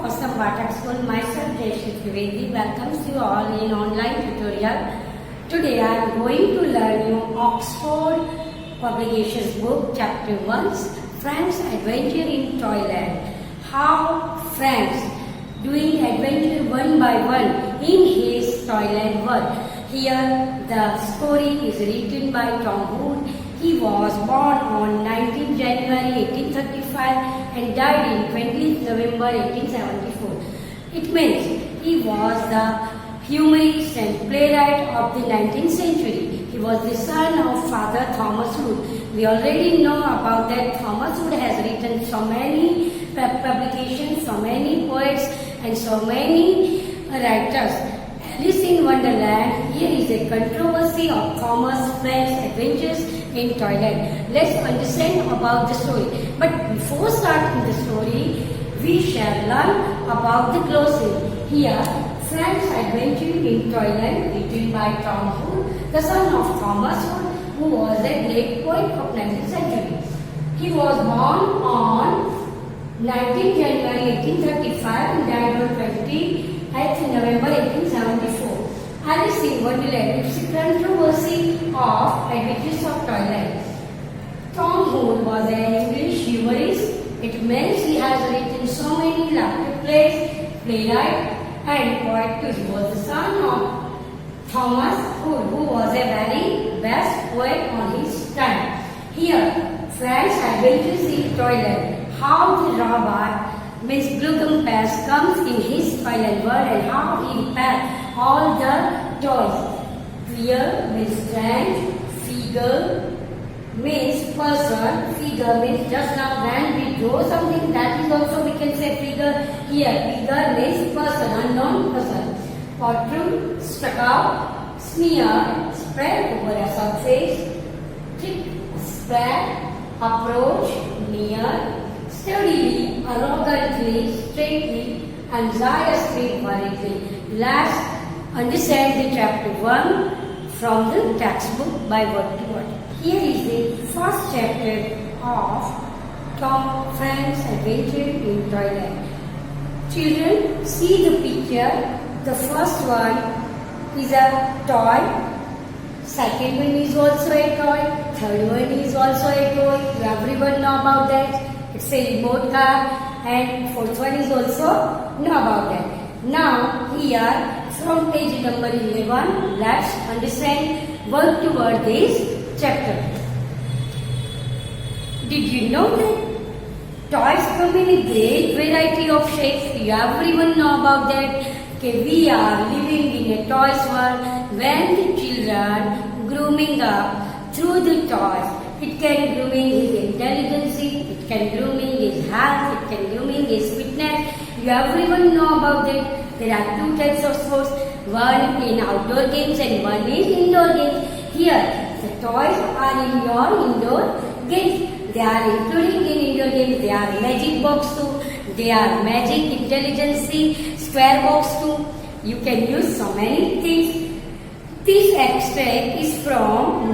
Awesome Batak School. Myself Jayashree Trivedi welcomes you all in online tutorial. Today I am going to learn you Oxford Publications book chapter 1 Frank's Adventure in Toyland. How Frank's doing adventure one by one in his Toyland world. Here the story is written by Tom Hood. He was born on 19 January 1835 and died in 20 November 1874. It means he was the humorist and playwright of the 19th century. He was the son of Father Thomas Hood. We already know about that. Thomas Hood has written so many publications, so many poets and so many writers. Alice in Wonderland, here is a controversy of Thomas Frank's adventures in Toyland. Let's understand about the story. But before starting the story, we shall learn about the glossary. Here, Frank's Adventure in Toyland, written by Tom Hood, the son of Thomas Hood, who was a great poet of 19th century. He was born on 19 January 1835 and died on 28th November 1874. Alice in Wonderland is a controversy of Adventures of Toyland. Tom Hood was an English humorist. It means he has written so many laughter plays, playwright and poet too. He was the son of Thomas Hood, who was a very best poet on his time. Here, Frank's Adventures in Toyland. How the robber Miss Bluegum Pass comes in his Toyland world and how he repairs all the toys. Clear means strange, figure means person, figure means just now when we draw something, that is also we can say figure. Here figure means person, unknown person. Protrude, stuck out, smear, spread over a surface, trick, spread, approach, near, steadily, arrogantly, straightly, anxiously, worriedly. Let's understand the chapter 1 from the textbook by word to word. Here is the first chapter of Tom Frank's Adventure in Toyland. Children, see the picture. The first one is a toy. Second one is also a toy. Third one is also a toy. Everyone know about that. It's a remote car, and fourth one is also know about that. Now here from page number 11, let's understand word to word this chapter. Did you know that toys come in a great variety of shapes? Everyone know about that. Okay, we are living in a toys world when the children grooming up through the toys. It can grooming his intelligence, it can grooming his health, it can grooming his fitness. You everyone know about that. There are two types of sports, one in outdoor games and one is indoor games. Here, the toys are in your indoor games. They are including in indoor games. They are magic box too. They are magic intelligence, square box too. You can use so many things. This extract is from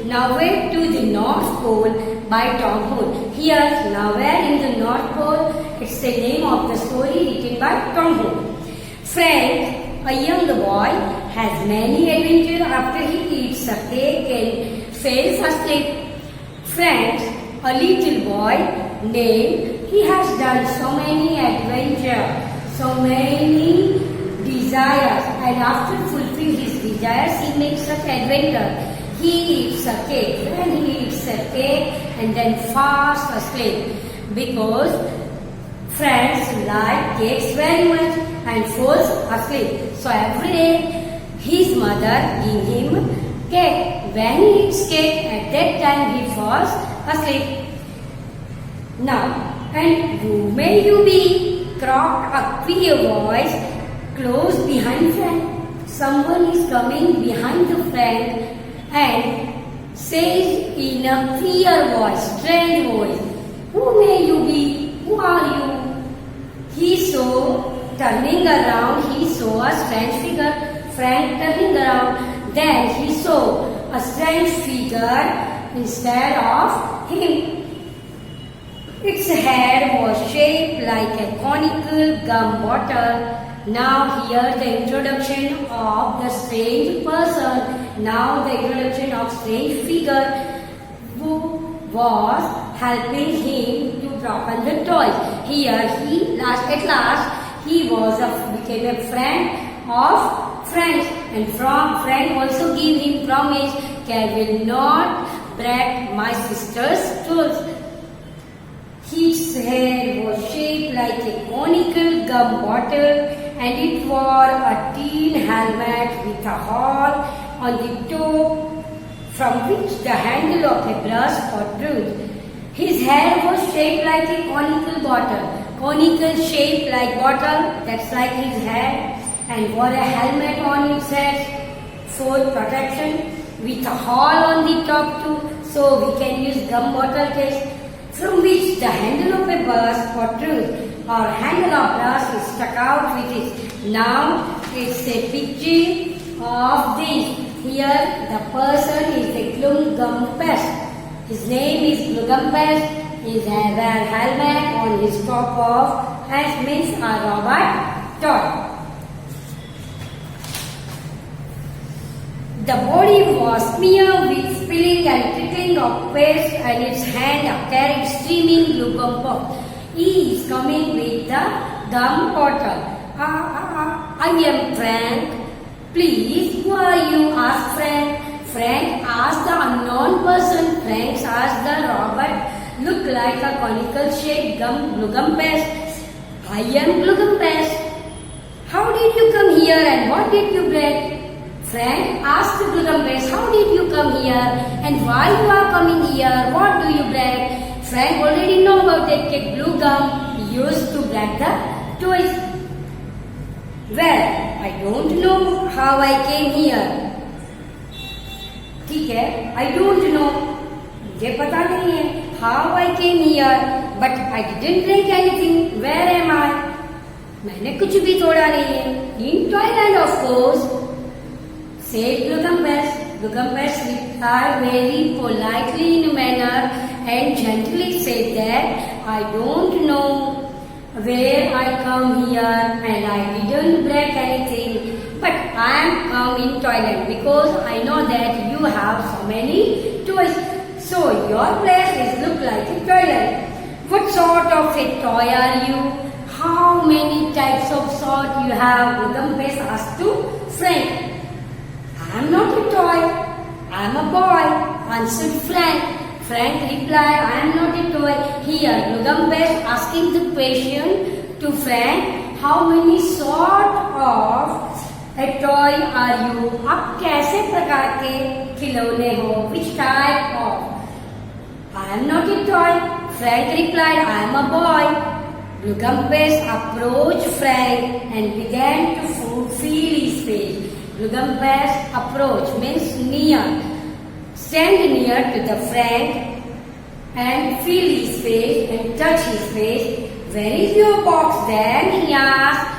Nowhere to the North Pole by Tom Hood. Here, Nowhere in the North Pole, it's the name of the story written by Tom Hood. Frank, a young boy, has many adventures after he eats a cake and fails asleep. Frank, a little boy, named, he has done so many adventures, so many desires, and after fulfilling his desires, he makes such adventure. He eats a cake, and he eats a cake, and then fast asleep, because friends like cakes very much and falls asleep. So every day, his mother gives him cake. When he eats cake, at that time he falls asleep. Now, and who may you be? Croaked a queer voice close behind Frank. Someone is coming behind the Frank and says in a clear voice, strange voice, who may you be? Who are you? He saw, turning around, he saw a strange figure. Frank turning around, then he saw a strange figure instead of him. Its head was shaped like a conical gum bottle. Now here the introduction of the strange person. Now the introduction of strange figure who was helping him to open the toys. Here at last he became a friend of friends, and from friend also give him promise, I will not break my sister's tools. His hair was shaped like a conical gum bottle, and it wore a tin helmet with a hole on the top from which the handle of a brush protrudes. His hair was shaped like a conical bottle. Conical shape like bottle, that's like his hair, and wore a helmet on its head for protection with a hole on the top too, so we can use gum bottle test, from which the handle of a brush protrudes, or handle of brush is stuck out with it. Now it's a picture of this. Here the person is a Glumgumpest. His name is Glumgumpest. He has a helmet on his top of, as means a robot toy. The body was smeared with spilling and trickling of paste, and its hand carried streaming glue gum. He is coming with the gum bottle. I am Frank. Please, who are you? Asked Frank. Frank asked the unknown person. Frank asked the robot, look like a conical shaped Glumgumpest. I am Glumgumpest. How did you come here and what did you break? Frank asked the Glumgumpest, how did you come here and why you are coming here? What do you break? Frank already know about that glue gum used to break the toys. Well, I don't know how I came here. ठीक है, I don't know. मुझे पता नहीं है how I came here, but I didn't break anything. Where am I? मैंने कुछ भी तोड़ा नहीं है. In Thailand, of course. Said Glumgumpest. Glumgumpest replied very politely in a manner and gently said that I don't know where I come here and I didn't break anything, but I am come in Thailand because I know that you have so many toys. So your place is look like a toilet. What sort of a toy are you? How many types of sort you have? Glumgumpest asked to Frank. I am not a toy. I am a boy, answered Frank. Frank replied, I am not a toy. Here, Glumgumpest asking the question to Frank, how many sort of a toy are you? आप कैसे प्रकार के खिलौने हो? Which type of? I am not a toy. Frank replied, I am a boy. Glumgumpest approached Frank and began to feel his face. Glumgumpest approach means near. Stand near to the Frank and feel his face and touch his face. Where is your box then? He asked.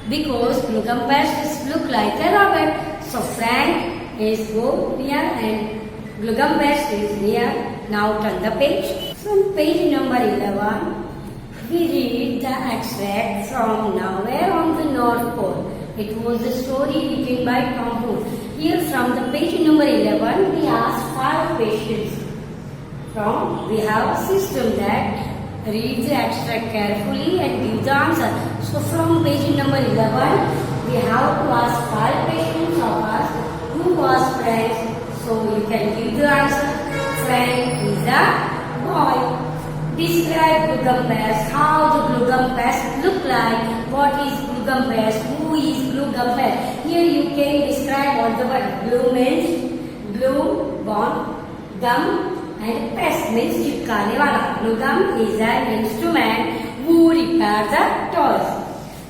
Because Glumgumpest look like a rabbit. So Frank is go near and Glumgumpest is near. Now turn the page. From page number 11, we read the extract from Nowhere on the North Pole. It was a story written by Tom Hood. Here from the page number 11, we ask 5 questions. We have a system that reads the extract carefully and gives the answer. So from page number 11, we have to ask 5 questions of us. Who was Frank? So you can give the answer. Frank is a boy. Describe Glumgumpest. How the Glumgumpest look like? What is Glumgumpest? Who is Glumgumpest? Here you can describe all the word. Glue means glue, gum, and pest means चिपकाने वाला. Glue gum is an instrument who repairs the toys.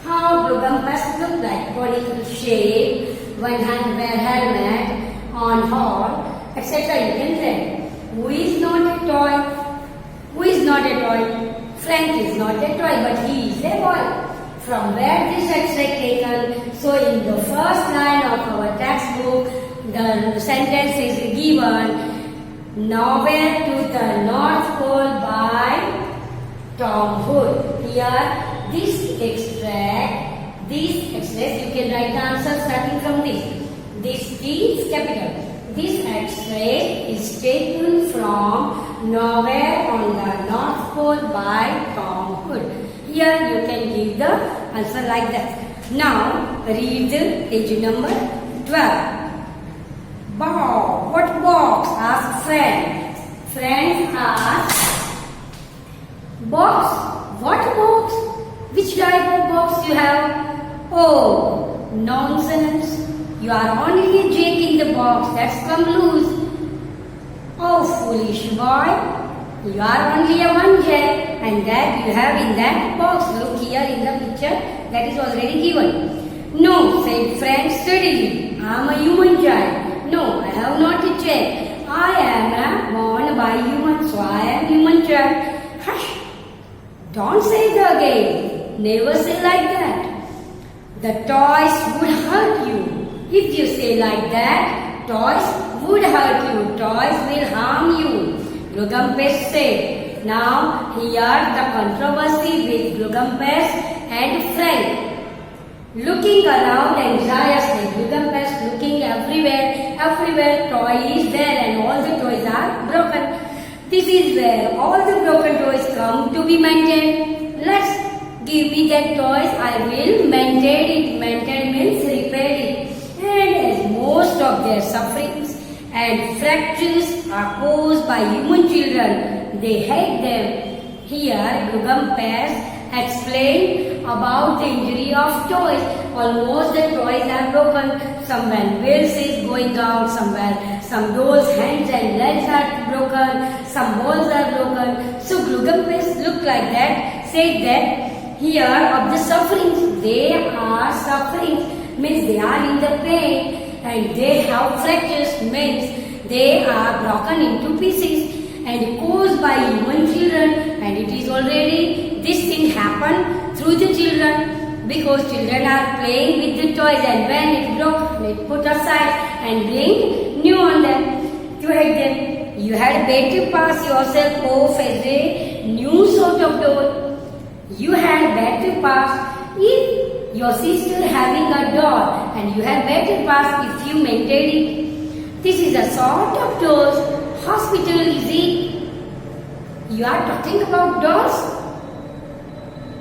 How Glumgumpest look like? Conical shape, one hand wear helmet, on hall, etc. You can say. Who is not a toy? Who is not a toy? Frank is not a toy, but he is a boy. From where this extract taken? So in the first line of our textbook, the sentence is given, Nowhere to the North Pole by Tom Hood. Here, this extract, you can write the answer starting from this. This T is capital. This extract is taken from Nowhere on the North Pole by Tom Hood. Here you can give the answer like that. Now read the page number 12. Bob, what box? Ask friend. Friend asks, box? What box? Which type of box you have? Oh, nonsense. You are only a jack in the box that's come loose. Oh, foolish boy. You are only a one jack and that you have in that box. Look here in the picture that is already given. No, said friend steadily. I am a human child. No, I have not a jack. I am born by human, so I am human child. Hush. Don't say it again. Never say like that. The toys would hurt you. If you say like that, toys would hurt you. Toys will harm you. Glugumpest said. Now here the controversy with Glugumpest and Frank. Looking around anxiously, Glugumpest looking everywhere. Everywhere toy is there and all the toys are broken. This is where all the broken toys come to be maintained. Let's give me that toys. I will maintain it. Maintain means repair it. And as most of their sufferings and fractures are caused by human children, they hate them. Here, Glugumpest explained about the injury of toys. Almost the toys are broken. Somewhere wheels is going out. Somewhere some dolls' hands and legs are broken. Some balls are broken. So Glugumpest looked like that. Said that here of the sufferings, they are suffering. Means they are in the pain and they have fractures means they are broken into pieces and caused by human children, and it is already this thing happen through the children because children are playing with the toys and when it broke they put aside and bring new on them to hate them. You had better pass yourself off as a new sort of doll. You had better pass if your sister having a doll and you have better pass if you maintain it. This is a sort of dolls. Hospital is it? You are talking about dolls?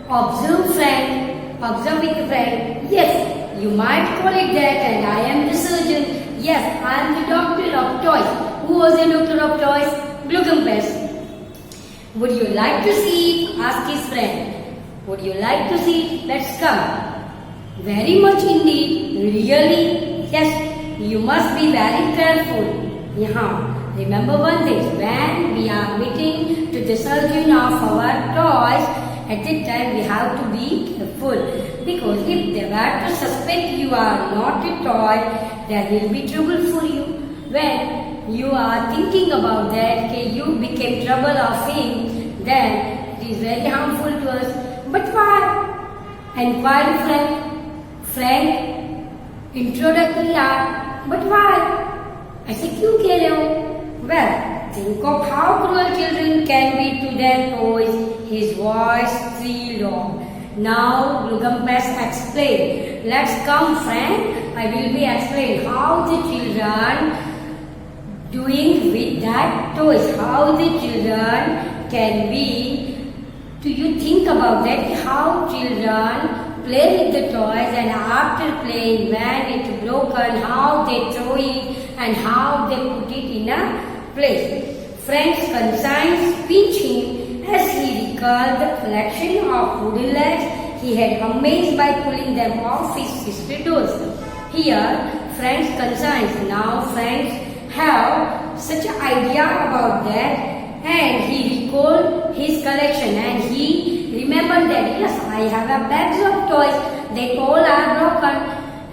Observe friend. Observe with a friend. Yes, you might call it that and I am the surgeon. Yes, I am the doctor of toys. Who was the doctor of toys? Glugumpest. Would you like to see it? Ask his friend. Would you like to see it? Let's come. Very much indeed. Really? Yes, you must be very careful. Remember one thing, when we are meeting to the surgeon of our toys, at that time we have to be careful. Because if they were to suspect you are not a toy, there will be trouble for you. When you are thinking about that, okay, you became trouble of him, then it is very harmful to us. But why? Inquiry friend, introductory art. But why? ऐसे क्यों कह रहे हो? Well, think of how cruel children can be to their toys. His voice thrilled on. Now Glugumpest explained. Let's come, friend. I will be explaining how the children doing with that toys. How the children can be. Do you think about that? How children play with the toys and after playing when it's broken, how they throw it and how they put it in a place. Friends' conscience pinched him as he recalled the collection of wooden legs he had amazed by pulling them off his sister dolls. Here, friends' conscience. Now friends have such an idea about that and he recalled his collection and he remembered that yes, I have a bags of toys, they all are broken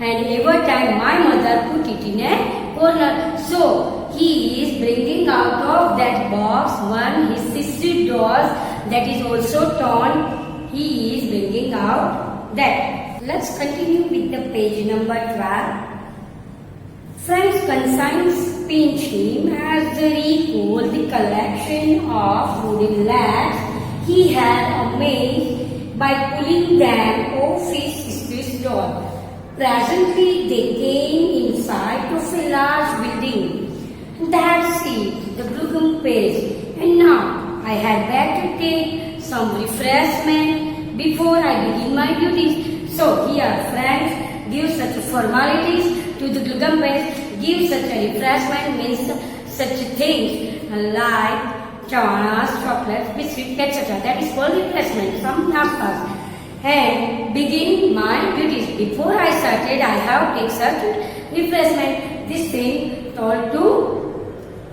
and every time my mother put it in a corner. So he is bringing out of that box one his sister dolls that is also torn. He is bringing out that. Let's continue with the page number 12. Friends' conscience pinched him as they recalled the collection of wooden legs he had a maid by pulling them off his door. Presently they came in sight of a large building. That's it, the Brugum page. And now I had better take some refreshment before I begin my duties. So here, friends, give such formalities to the Glugam page. Give such a refreshment means such things like chanas, chocolates, biscuits, etc. That is called refreshment, some nastas. And begin my duties. Before I started, I have take certain refreshment. This thing told to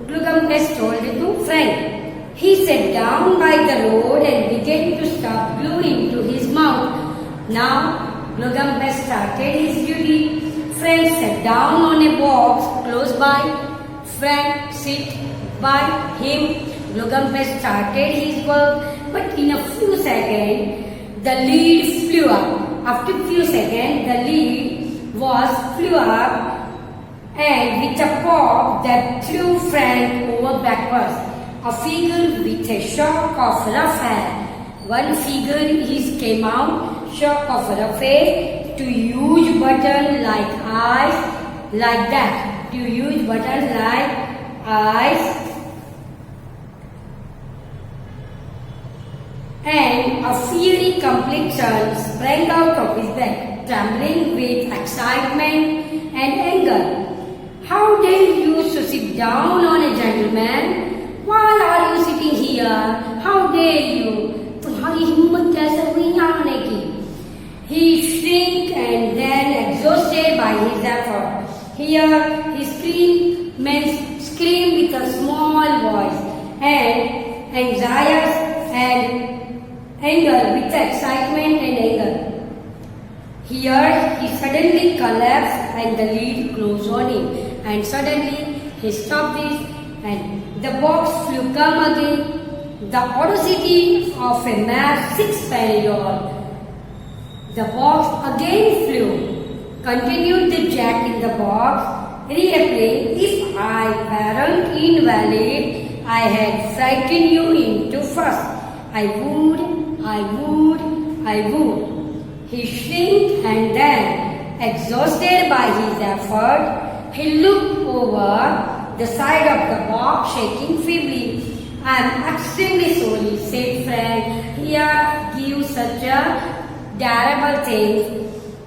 Glugam page told to friend. He sat down by the road and began to stuff glue into his mouth. Now Glugam page started his duty. Friend sat down on a box close by. Friend sit by him. Glugam page started his work, but in a few seconds the lid flew up. After a few seconds the lid flew up, and with a pop that threw Frank over backwards. A figure with a shock of rough hair. One figure came out, shock of rough hair, to huge button like eyes, like that. To huge button like eyes. And a fiery complexion sprang out of his back, trembling with excitement and anger. How dare you to sit down on a gentleman? Why are you sitting here? How dare you? तुम्हारी हिम्मत कैसे हुई यहाँ आने की? He shrieked and then exhausted by his effort. Here he screamed with a small voice and anxious and anger, with excitement and anger. Here he suddenly collapsed and the lid closed on him, and suddenly he stopped this and the box flew come again. The audacity of a mad six-penny-year-old. The box again flew. Continued the jack in the box, reappearing. If I weren't invalid, I had frightened you into first. I would. He shrieked and then, exhausted by his effort, he looked over the side of the box, shaking feebly. I am extremely sorry, said Frank. Here give such a terrible thing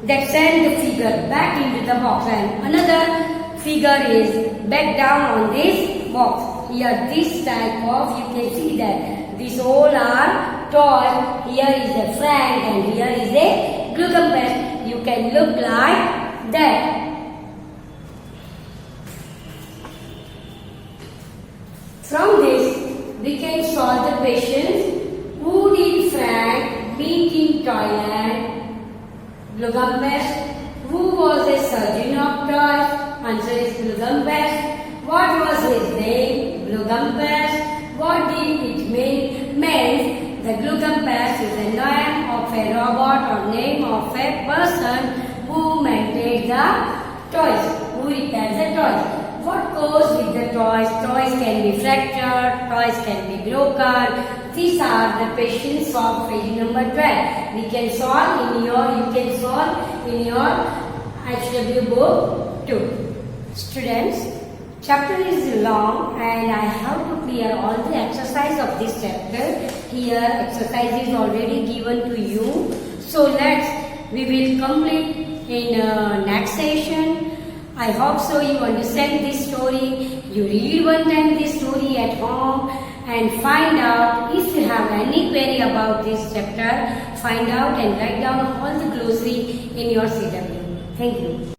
that sent the figure back into the box, and another figure is back down on this box. Here this type of, you can see that these all are toys. Here is a Frank and here is a Glugam page. You can look like that. From this, we can solve the questions. Who did Frank meet in Thailand? Glugam page. Who was a surgeon of toys? Answer is Glugam page. What was his name? Glugam page. What did it mean? Means the Glugam page is a name of a robot or name of a person who maintains the toys, who repairs the toys. What goes with the toys? Toys can be fractured, toys can be broken. These are the questions of page number 12. We can solve in your HW book too. Students, chapter is long and I have to clear all the exercise of this chapter. Here exercise is already given to you. So we will complete in next session. I hope so you understand this story. You read one time this story at home and find out. If you have any query about this chapter, find out and write down all the glossary in your CW. Thank you.